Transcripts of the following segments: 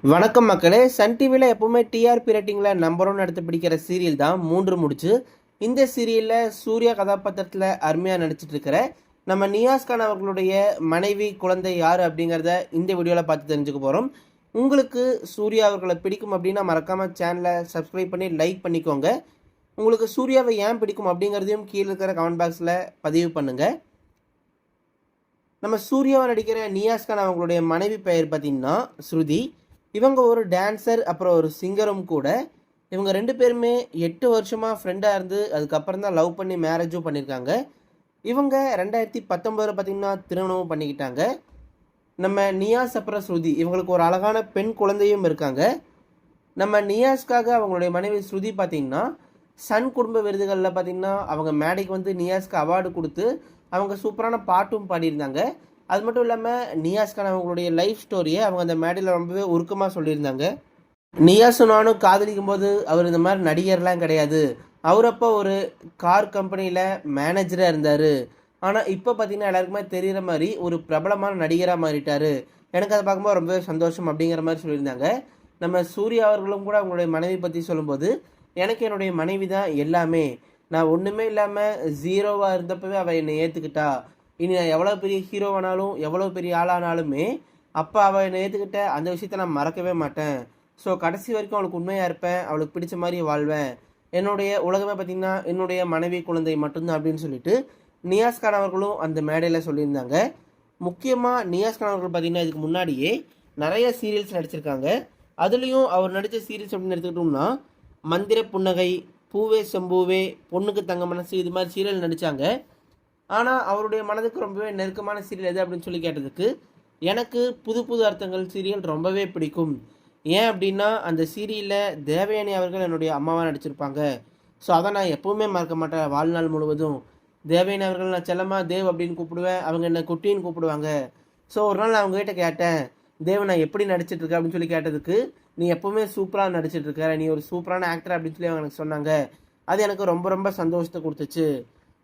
வணக்கம் மக்களே. சன் டிவியில் எப்போவுமே டிஆர்பி ரேட்டிங்கில் நம்பர் ஒன் எடுத்து பிடிக்கிற சீரியல் தான் மூன்று முடிச்சு. இந்த சீரியலில் சூர்யா கதாபாத்திரத்தில் அருமையாக நடிச்சிட்டு இருக்கிற நம்ம நியாஸ் கான் அவர்களுடைய மனைவி குழந்தை யார் அப்படிங்கிறத இந்த வீடியோவில் பார்த்து தெரிஞ்சுக்க போகிறோம். உங்களுக்கு சூர்யா அவர்களை பிடிக்கும் அப்படின்னா மறக்காமல் சேனலை சப்ஸ்கிரைப் பண்ணி லைக் பண்ணிக்கோங்க. உங்களுக்கு சூர்யாவை ஏன் பிடிக்கும் அப்படிங்கிறதையும் கீழே இருக்கிற கமெண்ட் பாக்ஸில் பதிவு பண்ணுங்கள். நம்ம சூர்யாவை நடிக்கிற நியாஸ் கான் அவங்களுடைய மனைவி பெயர் பார்த்திங்கன்னா ஸ்ருதி. இவங்க ஒரு டான்ஸர், அப்புறம் ஒரு சிங்கரும் கூட. இவங்க 2 பேருமே 8 வருஷமாக ஃப்ரெண்டாக இருந்து அதுக்கப்புறம் தான் லவ் பண்ணி மேரேஜும் பண்ணியிருக்காங்க. இவங்க 2019 பார்த்திங்கன்னா திருமணமும் பண்ணிக்கிட்டாங்க. நம்ம நியாஸ் அப்புறம் ஸ்ருதி இவங்களுக்கு ஒரு அழகான பெண் குழந்தையும் இருக்காங்க. நம்ம நியாஸ்க்காக அவங்களுடைய மனைவி ஸ்ருதி பார்த்திங்கன்னா சன் குடும்ப விருதுகளில் பார்த்திங்கன்னா அவங்க மேடைக்கு வந்து நியாஸ்க்கு அவார்டு கொடுத்து அவங்க சூப்பரான பாட்டும் பாடியிருந்தாங்க. அது மட்டும் இல்லாமல் நியாஸ் கான் அவங்களுடைய லைஃப் ஸ்டோரியை அவங்க அந்த மேடையில் ரொம்பவே உருக்கமாக சொல்லியிருந்தாங்க. நியாஸும் நானும் காதலிக்கும் போது அவர் இந்த மாதிரி நடிகர்லாம் கிடையாது. அவர் அப்போ ஒரு கார் கம்பெனியில் மேனேஜராக இருந்தார். ஆனால் இப்போ பார்த்தீங்கன்னா எல்லாருக்குமே தெரிகிற மாதிரி ஒரு பிரபலமான நடிகராக மாறிட்டார். எனக்கு அதை பார்க்கும்போது ரொம்பவே சந்தோஷம் அப்படிங்கிற மாதிரி சொல்லியிருந்தாங்க. நம்ம சூர்யா அவர்களும் கூட அவங்களுடைய மனைவி பற்றி சொல்லும்போது, எனக்கு என்னுடைய மனைவி தான் எல்லாமே. நான் ஒன்றுமே இல்லாமல் ஜீரோவாக இருந்தப்பவே அவள் என்னை ஏற்றுக்கிட்டா. இனி நான் எவ்வளோ பெரிய ஹீரோவானாலும் எவ்வளோ பெரிய ஆளானாலுமே அப்போ அவள் என்னை ஏற்றுக்கிட்ட அந்த விஷயத்த நான் மறக்கவே மாட்டேன். ஸோ கடைசி வரைக்கும் அவளுக்கு உண்மையாக இருப்பேன், அவளுக்கு பிடிச்ச மாதிரி வாழ்வேன். என்னுடைய உலகமே பார்த்திங்கன்னா என்னுடைய மனைவி குழந்தை மட்டும்தான் அப்படின்னு சொல்லிட்டு நியாஸ் கான் அவர்களும் அந்த மேடையில் சொல்லியிருந்தாங்க. முக்கியமாக நியாஸ் கான் அவர்கள் பார்த்திங்கன்னா இதுக்கு முன்னாடியே நிறைய சீரியல்ஸ் நடிச்சிருக்காங்க. அதுலேயும் அவர் நடித்த சீரியல்ஸ் அப்படின்னு எடுத்துக்கிட்டோம்னா மந்திர புன்னகை, பூவே செம்பூவே, பொண்ணுக்கு தங்க மனசு, இது மாதிரி சீரியல் நடித்தாங்க. ஆனால் அவருடைய மனதுக்கு ரொம்பவே நெருக்கமான சீரியல் எது அப்படின்னு சொல்லி கேட்டதுக்கு, எனக்கு புது புது அர்த்தங்கள் சீரியல் ரொம்பவே பிடிக்கும். ஏன் அப்படின்னா அந்த சீரியலில் தேவயானி அவர்கள் என்னுடைய அம்மாவாக நடிச்சிருப்பாங்க. ஸோ அதை நான் எப்போவுமே மறக்க மாட்டேன் வாழ்நாள் முழுவதும். தேவயானி அவர்கள் நான் செல்லமாக தேவ் அப்படின்னு கூப்பிடுவேன், அவங்க என்னை குட்டின்னு கூப்பிடுவாங்க. ஸோ ஒரு நாள் நான் அவங்ககிட்ட கேட்டேன், தேவ் நான் எப்படி நடிச்சிட்ருக்கேன் அப்படின்னு சொல்லி கேட்டதுக்கு, நீ எப்போவுமே சூப்பராக நடிச்சிட்ருக்க, நீ ஒரு சூப்பரான ஆக்டர் அப்படின்னு சொல்லி அவங்க எனக்கு சொன்னாங்க. அது எனக்கு ரொம்ப ரொம்ப சந்தோஷத்தை கொடுத்துச்சு.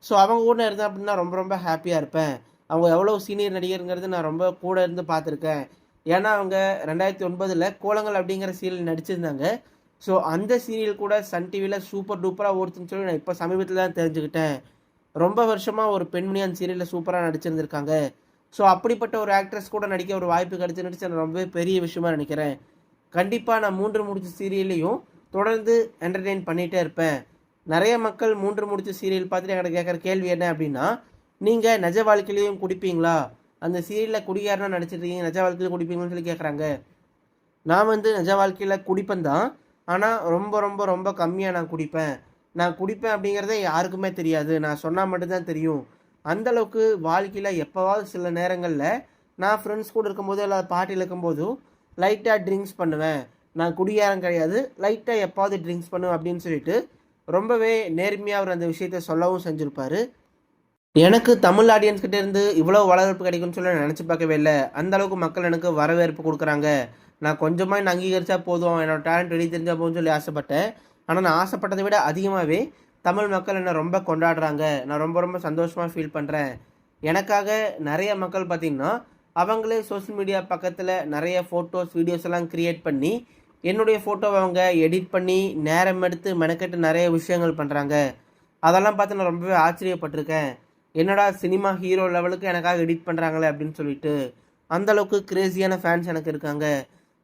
ஸோ அவங்க கூட இருந்தேன் அப்படின்னா ரொம்ப ரொம்ப ஹாப்பியாக இருப்பேன். அவங்க எவ்வளோ சீனியர் நடிகருங்கிறது நான் ரொம்ப கூட இருந்து பார்த்துருக்கேன். ஏன்னா அவங்க 2009 கோலங்கள் அப்படிங்கிற சீரியல் நடிச்சிருந்தாங்க. ஸோ அந்த சீரியல் கூட சன் டிவியில் சூப்பர் டூப்பராக ஓடுச்சுன்னு சொல்லி நான் இப்போ சமீபத்தில் தான் தெரிஞ்சுக்கிட்டேன். ரொம்ப வருஷமாக ஒரு பெண்மணி அந்த சீரியலில் சூப்பராக நடிச்சிருந்துருக்காங்க. ஸோ அப்படிப்பட்ட ஒரு ஆக்ட்ரஸ் கூட நடிக்க ஒரு வாய்ப்பு நடிச்சு நான் ரொம்பவே பெரிய விஷயமா நினைக்கிறேன். கண்டிப்பாக நான் மூன்று முடிச்ச சீரியல்லையும் தொடர்ந்து என்டர்டெயின் பண்ணிகிட்டே இருப்பேன். நிறைய மக்கள் மூன்று முடிச்ச சீரியல் பார்த்துட்டு என்கிட்ட கேட்குற கேள்வி என்ன அப்படின்னா, நீங்கள் நிஜ வாழ்க்கையிலையும் குடிப்பீங்களா, அந்த சீரியலில் குடிகாரனா நடிச்சிருக்கீங்க, நிஜ வாழ்க்கையிலும் குடிப்பீங்கன்னு சொல்லி கேட்குறாங்க. நான் வந்து நிஜ வாழ்க்கையில் குடிப்பேன் தான், ஆனால் ரொம்ப ரொம்ப ரொம்ப கம்மியாக நான் குடிப்பேன். நான் குடிப்பேன் அப்படிங்கிறதே யாருக்குமே தெரியாது, நான் சொன்னால் மட்டும்தான் தெரியும். அந்தளவுக்கு வாழ்க்கையில் எப்போவாவது சில நேரங்களில் நான் ஃப்ரெண்ட்ஸ் கூட இருக்கும்போது இல்லை பார்ட்டியில் இருக்கும்போதும் லைட்டாக ட்ரிங்க்ஸ் பண்ணுவேன். நான் குடிகாரன் கிடையாது, லைட்டாக எப்போவாது ட்ரிங்க்ஸ் பண்ணுவேன் அப்படின்னு சொல்லிட்டு ரொம்பவே நேர்மையாக அவர் அந்த விஷயத்த சொல்லவும் செஞ்சுருப்பார். எனக்கு தமிழ் ஆடியன்ஸ்கிட்ட இருந்து இவ்வளோ வரவேற்பு கிடைக்கும்னு சொல்லி நினச்சி பார்க்கவே இல்லை. அந்தளவுக்கு மக்கள் எனக்கு வரவேற்பு கொடுக்குறாங்க. நான் கொஞ்சமாக என்ன அங்கீகரித்தா போதும், என்னோடய டேலண்ட் வெளியே தெரிஞ்சால் போதும்னு சொல்லி ஆசைப்பட்டேன். ஆனால் நான் ஆசைப்பட்டதை விட அதிகமாகவே தமிழ் மக்கள் என்னை ரொம்ப கொண்டாடுறாங்க. நான் ரொம்ப ரொம்ப சந்தோஷமாக ஃபீல் பண்ணுறேன். எனக்காக நிறைய மக்கள் பார்த்திங்கன்னா அவங்களே சோஷியல் மீடியா பக்கத்தில் நிறைய ஃபோட்டோஸ் வீடியோஸ் எல்லாம் க்ரியேட் பண்ணி என்னுடைய ஃபோட்டோவை அவங்க எடிட் பண்ணி நேரம் எடுத்து மெனக்கெட்டு நிறைய விஷயங்கள் பண்ணுறாங்க. அதெல்லாம் பார்த்து நான் ரொம்பவே ஆச்சரியப்பட்டிருக்கேன். என்னடா சினிமா ஹீரோ லெவலுக்கு எனக்காக எடிட் பண்ணுறாங்களே அப்படின்னு சொல்லிட்டு அந்தளவுக்கு க்ரேஸியான ஃபேன்ஸ் எனக்கு இருக்காங்க.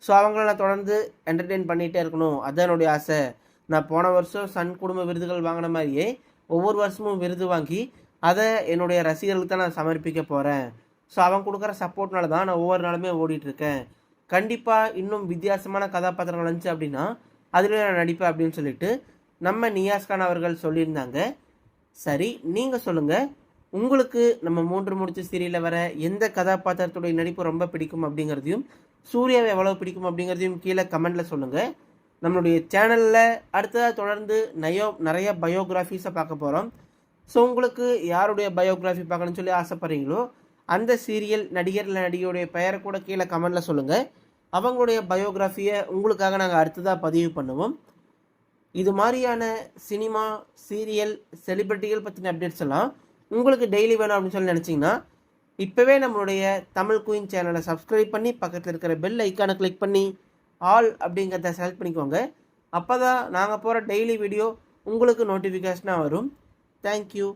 ஸோ அவங்கள நான் தொடர்ந்து என்டர்டெயின் பண்ணிகிட்டே இருக்கணும், அதுதான் என்னுடைய ஆசை. நான் போன வருஷம் சன் குடும்ப விருதுகள் வாங்கின மாதிரியே ஒவ்வொரு வருஷமும் விருது வாங்கி அதை என்னுடைய ரசிகர்களுக்கு தான் நான் சமர்ப்பிக்க போகிறேன். ஸோ அவங்க கொடுக்குற சப்போர்ட்னால தான் நான் ஒவ்வொரு நாளுமே ஓடிட்டுருக்கேன். கண்டிப்பாக இன்னும் வித்தியாசமான கதாபாத்திரங்கள் வந்துச்சு அப்படின்னா அதில் நான் நடிப்பேன் அப்படின்னு சொல்லிட்டு நம்ம நியாஸ் கான் அவர்கள் சொல்லியிருந்தாங்க. சரி, நீங்கள் சொல்லுங்கள், உங்களுக்கு நம்ம மூன்று முடிச்ச சீரியலில் வர எந்த கதாபாத்திரத்துடைய நடிப்பு ரொம்ப பிடிக்கும் அப்படிங்கிறதையும் சூர்யாவை எவ்வளோ பிடிக்கும் அப்படிங்கிறதையும் கீழே கமெண்டில் சொல்லுங்கள். நம்மளுடைய சேனலில் அடுத்ததாக தொடர்ந்து நிறைய பயோகிராஃபிஸை பார்க்க போகிறோம். ஸோ உங்களுக்கு யாருடைய பயோகிராஃபி பார்க்கணும்னு சொல்லி ஆசைப்பட்றீங்களோ அந்த சீரியல் நடிகர் இல்லை நடிகையுடைய பெயரை கூட கீழே கமெண்டில் சொல்லுங்கள். அவங்களுடைய பயோகிராஃபியை உங்களுக்காக நாங்கள் அடுத்ததாக பதிவு பண்ணுவோம். இது மாதிரியான சினிமா, சீரியல், செலிப்ரிட்டிகள் பற்றின அப்டேட்ஸ் எல்லாம் உங்களுக்கு டெய்லி வேணும் அப்படின்னு சொல்லி நினச்சிங்கன்னா இப்போவே நம்மளுடைய தமிழ் குயின் சேனலை சப்ஸ்கிரைப் பண்ணி பக்கத்தில் இருக்கிற பெல் ஐக்கானை கிளிக் பண்ணி ஆல் அப்படிங்கிறத செலக்ட் பண்ணிக்கோங்க. அப்போ தான் நாங்கள் போகிற டெய்லி வீடியோ உங்களுக்கு நோட்டிஃபிகேஷனாக வரும். தேங்க்யூ.